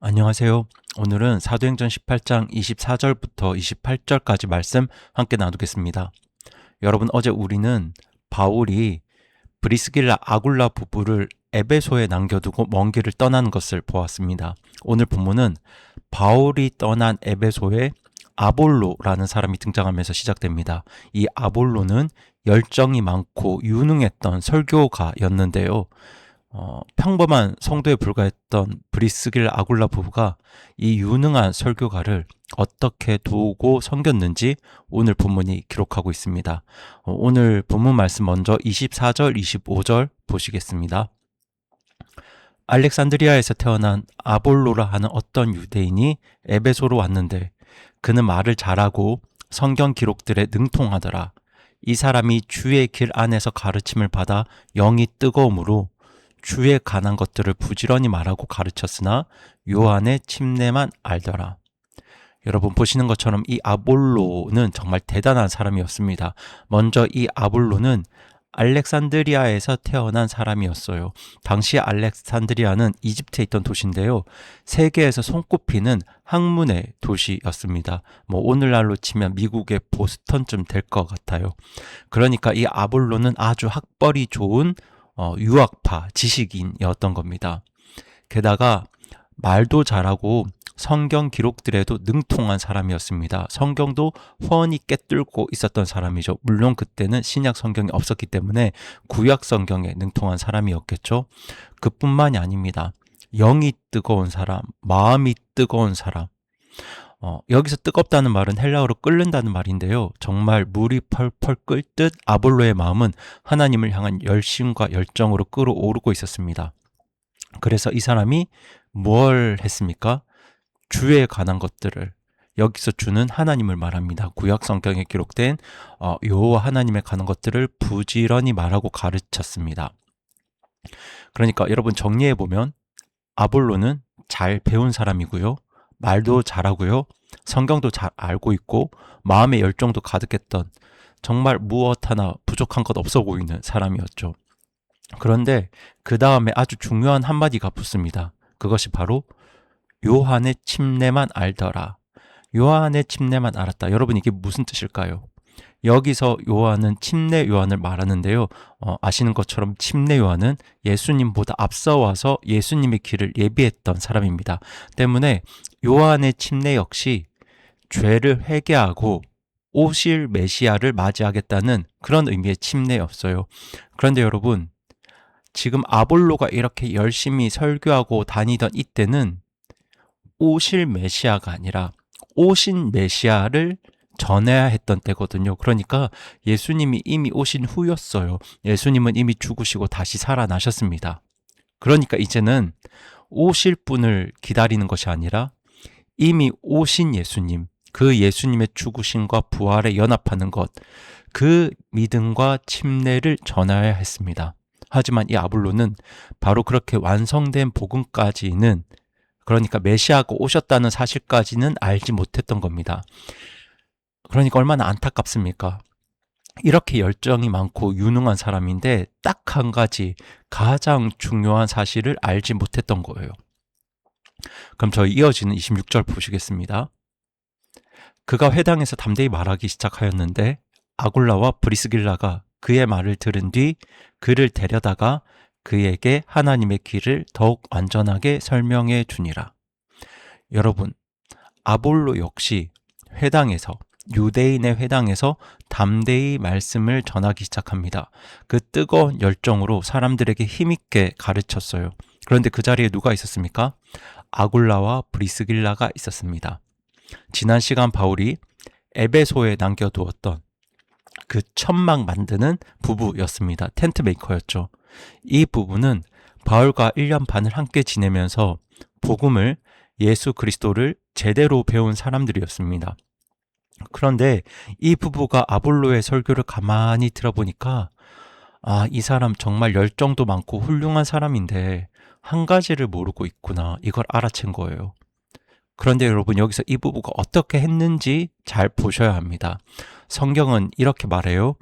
안녕하세요. 오늘은 사도행전 18장 24절부터 28절까지 말씀 함께 나누겠습니다. 여러분, 어제 우리는 바울이 브리스길라 아굴라 부부를 에베소에 남겨두고 먼 길을 떠나는 것을 보았습니다. 오늘 본문은 바울이 떠난 에베소에 아볼로라는 사람이 등장하면서 시작됩니다. 이 아볼로는 열정이 많고 유능했던 설교가였는데요. 평범한 성도에 불과했던 브리스길 아굴라 부부가 이 유능한 설교가를 어떻게 도우고 섬겼는지 오늘 본문이 기록하고 있습니다. 오늘 본문 말씀 먼저 24절, 25절 보시겠습니다. 알렉산드리아에서 태어난 아볼로라 하는 어떤 유대인이 에베소로 왔는데 그는 말을 잘하고 성경 기록들에 능통하더라. 이 사람이 주의 길 안에서 가르침을 받아 영이 뜨거움으로 주에 관한 것들을 부지런히 말하고 가르쳤으나 요한의 침례만 알더라. 여러분 보시는 것처럼 이 아볼로는 정말 대단한 사람이었습니다. 먼저 이 아볼로는 알렉산드리아에서 태어난 사람이었어요. 당시 알렉산드리아는 이집트에 있던 도시인데요. 세계에서 손꼽히는 학문의 도시였습니다. 오늘날로 치면 미국의 보스턴쯤 될 것 같아요. 그러니까 이 아볼로는 아주 학벌이 좋은 유학파, 지식인이었던 겁니다. 게다가 말도 잘하고 성경 기록들에도 능통한 사람이었습니다. 성경도 훤히 꿰뚫고 있었던 사람이죠. 물론 그때는 신약 성경이 없었기 때문에 구약 성경에 능통한 사람이었겠죠. 그뿐만이 아닙니다. 영이 뜨거운 사람, 마음이 뜨거운 사람. 여기서 뜨겁다는 말은 헬라어로 끓는다는 말인데요. 정말 물이 펄펄 끓듯 아볼로의 마음은 하나님을 향한 열심과 열정으로 끓어오르고 있었습니다. 그래서 이 사람이 뭘 했습니까? 주에 관한 것들을, 여기서 주는 하나님을 말합니다. 구약 성경에 기록된 여호와 하나님에 관한 것들을 부지런히 말하고 가르쳤습니다. 그러니까 여러분 정리해 보면 아볼로는 잘 배운 사람이고요. 말도 잘하고요. 성경도 잘 알고 있고 마음의 열정도 가득했던 정말 무엇 하나 부족한 것 없어 보이는 사람이었죠. 그런데 그 다음에 아주 중요한 한마디가 붙습니다. 그것이 바로 요한의 침례만 알더라. 요한의 침례만 알았다. 여러분 이게 무슨 뜻일까요? 여기서 요한은 침례 요한을 말하는데요. 아시는 것처럼 침례 요한은 예수님보다 앞서 와서 예수님의 길을 예비했던 사람입니다. 때문에 요한의 침례 역시 죄를 회개하고 오실 메시아를 맞이하겠다는 그런 의미의 침례였어요. 그런데 여러분, 지금 아볼로가 이렇게 열심히 설교하고 다니던 이때는 오실 메시아가 아니라 오신 메시아를 전해야 했던 때거든요. 그러니까 예수님이 이미 오신 후였어요. 예수님은 이미 죽으시고 다시 살아나셨습니다. 그러니까 이제는 오실 분을 기다리는 것이 아니라 이미 오신 예수님, 그 예수님의 죽으심과 부활에 연합하는 것, 그 믿음과 침례를 전해야 했습니다. 하지만 이 아볼로는 바로 그렇게 완성된 복음까지는, 그러니까 메시아가 오셨다는 사실까지는 알지 못했던 겁니다. 그러니까 얼마나 안타깝습니까? 이렇게 열정이 많고 유능한 사람인데 딱 한 가지 가장 중요한 사실을 알지 못했던 거예요. 그럼 저희 이어지는 26절 보시겠습니다. 그가 회당에서 담대히 말하기 시작하였는데 아굴라와 브리스길라가 그의 말을 들은 뒤 그를 데려다가 그에게 하나님의 길을 더욱 완전하게 설명해 주니라. 여러분, 아볼로 역시 회당에서, 유대인의 회당에서 담대히 말씀을 전하기 시작합니다. 그 뜨거운 열정으로 사람들에게 힘있게 가르쳤어요. 그런데 그 자리에 누가 있었습니까? 아굴라와 브리스길라가 있었습니다. 지난 시간 바울이 에베소에 남겨두었던 그 천막 만드는 부부였습니다. 텐트 메이커였죠. 이 부부는 바울과 1년 반을 함께 지내면서 복음을, 예수 그리스도를 제대로 배운 사람들이었습니다. 그런데 이 부부가 아볼로의 설교를 가만히 들어보니까 이 사람 정말 열정도 많고 훌륭한 사람인데 한 가지를 모르고 있구나, 이걸 알아챈 거예요. 그런데 여러분, 여기서 이 부부가 어떻게 했는지 잘 보셔야 합니다. 성경은 이렇게 말해요.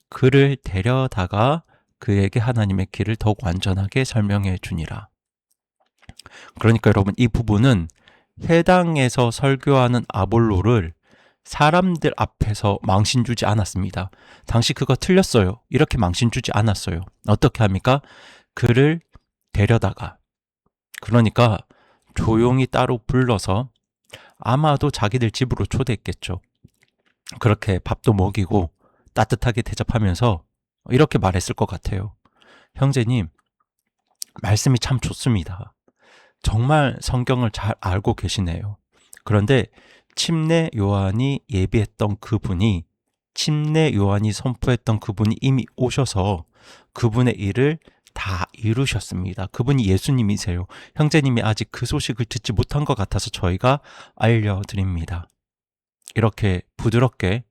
그를 데려다가 그에게 하나님의 길을 더욱 완전하게 설명해 주니라. 그러니까 여러분, 이 부부는 회당에서 설교하는 아볼로를 사람들 앞에서 망신 주지 않았습니다. 당시 그거 틀렸어요. 이렇게 망신 주지 않았어요. 어떻게 합니까? 그를 데려다가, 그러니까 조용히 따로 불러서 아마도 자기들 집으로 초대했겠죠. 그렇게 밥도 먹이고 따뜻하게 대접하면서 이렇게 말했을 것 같아요. 형제님, 말씀이 참 좋습니다. 정말 성경을 잘 알고 계시네요. 그런데 침례 요한이 예비했던 그분이, 침례 요한이 선포했던 그분이 이미 오셔서 그분의 일을 다 이루셨습니다. 그분이 예수님이세요. 형제님이 아직 그 소식을 듣지 못한 것 같아서 저희가 알려드립니다. 이렇게 부드럽게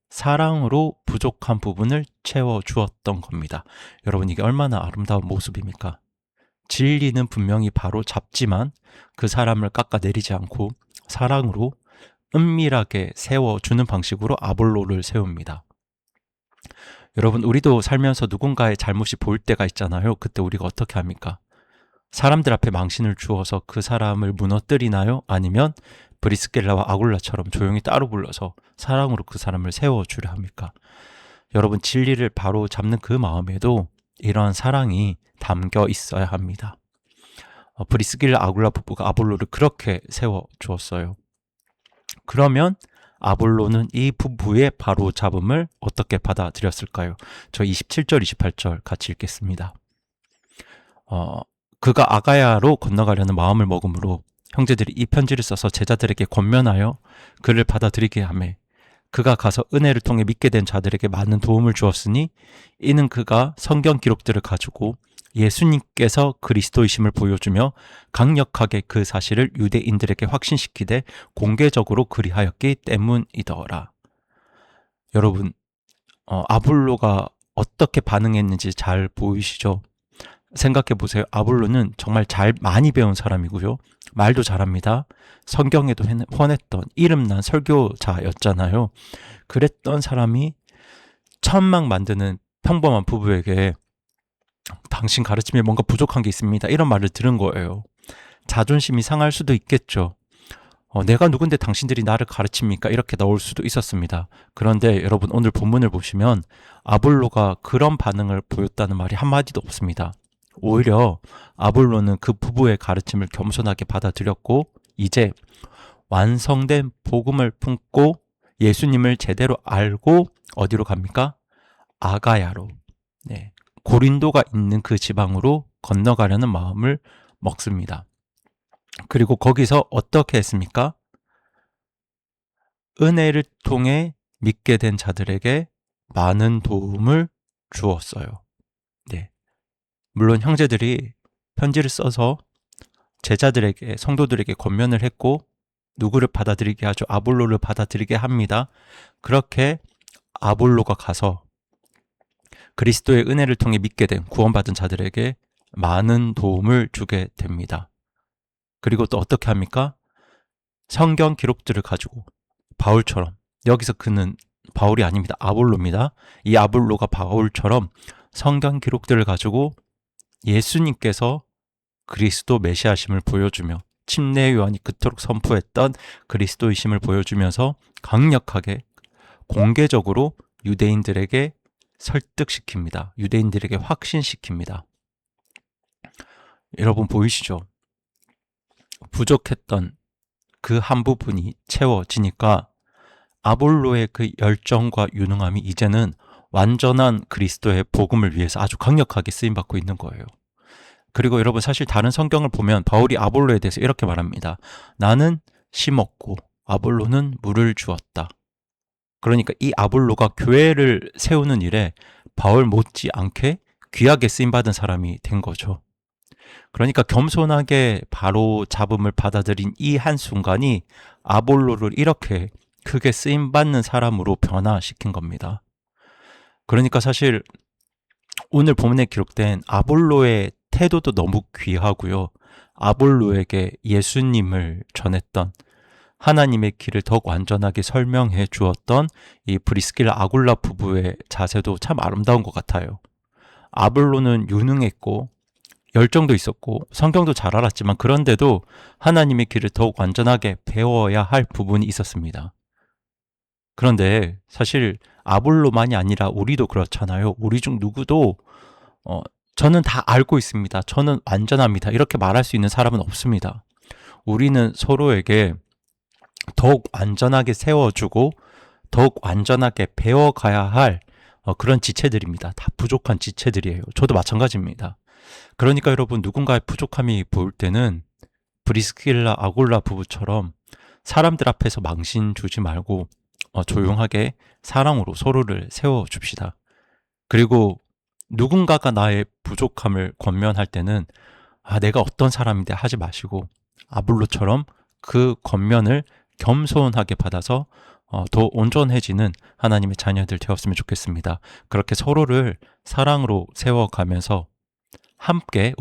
사랑으로 부족한 부분을 채워주었던 겁니다. 여러분, 이게 얼마나 아름다운 모습입니까? 진리는 분명히 바로 잡지만 그 사람을 깎아내리지 않고 사랑으로 은밀하게 세워주는 방식으로 아볼로를 세웁니다. 여러분, 우리도 살면서 누군가의 잘못이 보일 때가 있잖아요. 그때 우리가 어떻게 합니까? 사람들 앞에 망신을 주어서 그 사람을 무너뜨리나요? 아니면 브리스길라와 아굴라처럼 조용히 따로 불러서 사랑으로 그 사람을 세워주려 합니까? 여러분, 진리를 바로 잡는 그 마음에도 이러한 사랑이 담겨 있어야 합니다. 브리스길라 아굴라 부부가 아볼로를 그렇게 세워주었어요. 그러면 아볼로는 이 부부의 바로 잡음을 어떻게 받아들였을까요? 저 27절, 28절 같이 읽겠습니다. 그가 아가야로 건너가려는 마음을 먹음으로 형제들이 이 편지를 써서 제자들에게 권면하여 그를 받아들이게 하매, 그가 가서 은혜를 통해 믿게 된 자들에게 많은 도움을 주었으니 이는 그가 성경 기록들을 가지고 예수님께서 그리스도이심을 보여주며 강력하게 그 사실을 유대인들에게 확신시키되 공개적으로 그리하였기 때문이더라. 여러분, 아볼로가 어떻게 반응했는지 잘 보이시죠? 생각해 보세요. 아볼로는 정말 많이 배운 사람이고요. 말도 잘합니다. 성경에도 헌했던 이름난 설교자였잖아요. 그랬던 사람이 천막 만드는 평범한 부부에게 당신 가르침에 뭔가 부족한 게 있습니다, 이런 말을 들은 거예요. 자존심이 상할 수도 있겠죠. 내가 누군데 당신들이 나를 가르칩니까? 이렇게 나올 수도 있었습니다. 그런데 여러분, 오늘 본문을 보시면 아볼로가 그런 반응을 보였다는 말이 한마디도 없습니다. 오히려 아볼로는 그 부부의 가르침을 겸손하게 받아들였고 이제 완성된 복음을 품고 예수님을 제대로 알고 어디로 갑니까? 아가야로, 고린도가 있는 그 지방으로 건너가려는 마음을 먹습니다. 그리고 거기서 어떻게 했습니까? 은혜를 통해 믿게 된 자들에게 많은 도움을 주었어요. 물론 형제들이 편지를 써서 제자들에게, 성도들에게 권면을 했고 누구를 받아들이게 하죠? 아볼로를 받아들이게 합니다. 그렇게 아볼로가 가서 그리스도의 은혜를 통해 믿게 된 구원받은 자들에게 많은 도움을 주게 됩니다. 그리고 또 어떻게 합니까? 성경 기록들을 가지고 바울처럼, 여기서 그는 바울이 아닙니다. 아볼로입니다. 이 아볼로가 바울처럼 성경 기록들을 가지고 예수님께서 그리스도 메시아심을 보여주며 침례 요한이 그토록 선포했던 그리스도이심을 보여주면서 강력하게 공개적으로 유대인들에게 설득시킵니다. 유대인들에게 확신시킵니다. 여러분 보이시죠? 부족했던 그 한 부분이 채워지니까 아볼로의 그 열정과 유능함이 이제는 완전한 그리스도의 복음을 위해서 아주 강력하게 쓰임받고 있는 거예요. 그리고 여러분, 사실 다른 성경을 보면 바울이 아볼로에 대해서 이렇게 말합니다. 나는 심었고 아볼로는 물을 주었다. 그러니까 이 아볼로가 교회를 세우는 일에 바울 못지않게 귀하게 쓰임받은 사람이 된 거죠. 그러니까 겸손하게 바로 잡음을 받아들인 이 한순간이 아볼로를 이렇게 크게 쓰임받는 사람으로 변화시킨 겁니다. 그러니까 사실 오늘 본문에 기록된 아볼로의 태도도 너무 귀하고요. 아볼로에게 예수님을 전했던, 하나님의 길을 더욱 완전하게 설명해 주었던 이 브리스길라 아굴라 부부의 자세도 참 아름다운 것 같아요. 아볼로는 유능했고 열정도 있었고 성경도 잘 알았지만 그런데도 하나님의 길을 더욱 완전하게 배워야 할 부분이 있었습니다. 그런데 사실 아볼로만이 아니라 우리도 그렇잖아요. 우리 중 누구도 저는 다 알고 있습니다. 저는 완전합니다. 이렇게 말할 수 있는 사람은 없습니다. 우리는 서로에게 더욱 완전하게 세워주고 더욱 완전하게 배워가야 할 그런 지체들입니다. 다 부족한 지체들이에요. 저도 마찬가지입니다. 그러니까 여러분, 누군가의 부족함이 보일 때는 브리스길라 아골라 부부처럼 사람들 앞에서 망신 주지 말고 조용하게 사랑으로 서로를 세워줍시다. 그리고 누군가가 나의 부족함을 권면할 때는 내가 어떤 사람인데 하지 마시고 아볼로처럼 그 권면을 겸손하게 받아서 더 온전해지는 하나님의 자녀들 되었으면 좋겠습니다. 그렇게 서로를 사랑으로 세워가면서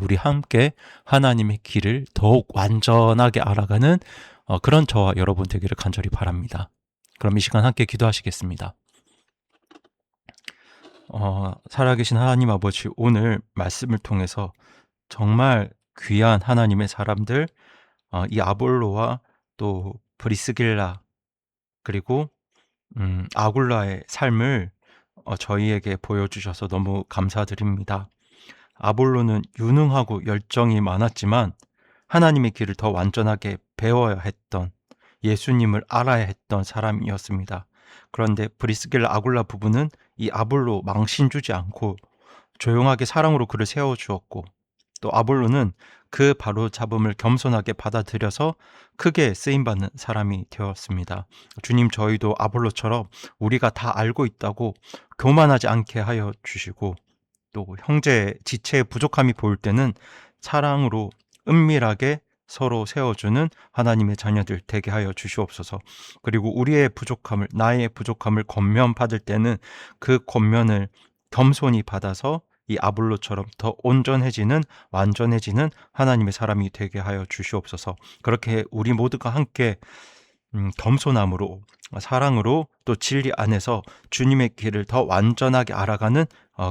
우리 함께 하나님의 길을 더욱 완전하게 알아가는 그런 저와 여러분 되기를 간절히 바랍니다. 그럼 이 시간 함께 기도하시겠습니다. 살아계신 하나님 아버지, 오늘 말씀을 통해서 정말 귀한 하나님의 사람들, 이 아볼로와 또 브리스길라 그리고 아굴라의 삶을 저희에게 보여주셔서 너무 감사드립니다. 아볼로는 유능하고 열정이 많았지만 하나님의 길을 더 완전하게 배워야 했던, 예수님을 알아야 했던 사람이었습니다. 그런데 브리스길라 아굴라 부부는 이 아볼로 망신 주지 않고 조용하게 사랑으로 그를 세워주었고, 또 아볼로는 그 바로 잡음을 겸손하게 받아들여서 크게 쓰임받는 사람이 되었습니다. 주님, 저희도 아볼로처럼 우리가 다 알고 있다고 교만하지 않게 하여 주시고, 또 형제, 지체의 부족함이 보일 때는 사랑으로 은밀하게 서로 세워주는 하나님의 자녀들 되게 하여 주시옵소서. 그리고 나의 부족함을 권면받을 때는 그 권면을 겸손히 받아서 이 아볼로처럼 더 온전해지는, 완전해지는 하나님의 사람이 되게 하여 주시옵소서. 그렇게 우리 모두가 함께 겸손함으로, 사랑으로, 또 진리 안에서 주님의 길을 더 완전하게 알아가는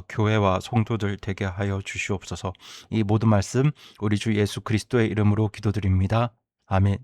교회와 성도들 되게 하여 주시옵소서. 이 모든 말씀 우리 주 예수 그리스도의 이름으로 기도드립니다. 아멘.